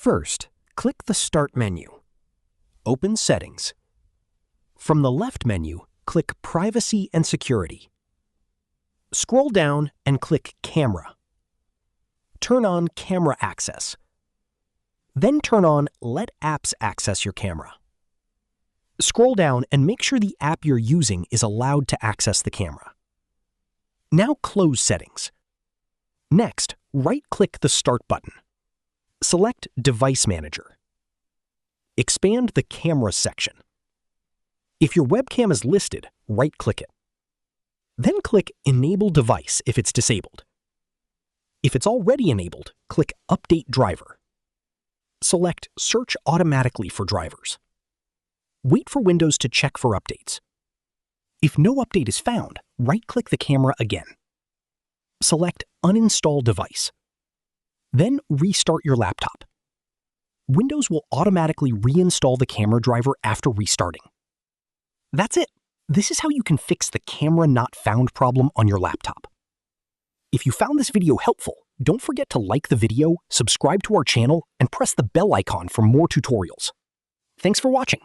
First, click the Start menu. Open Settings. From the left menu, click Privacy and Security. Scroll down and click Camera. Turn on Camera Access. Then turn on Let Apps Access Your Camera. Scroll down and make sure the app you're using is allowed to access the camera. Now close Settings. Next, right-click the Start button. Select Device Manager. Expand the Cameras section. If your webcam is listed, right-click it. Then click Enable Device if it's disabled. If it's already enabled, click Update Driver. Select Search automatically for drivers. Wait for Windows to check for updates. If no update is found, right-click the camera again. Select Uninstall Device. Then restart your laptop. Windows will automatically reinstall the camera driver after restarting. That's it. This is how you can fix the camera not found problem on your laptop. If you found this video helpful, don't forget to like the video, subscribe to our channel, and press the bell icon for more tutorials. Thanks for watching.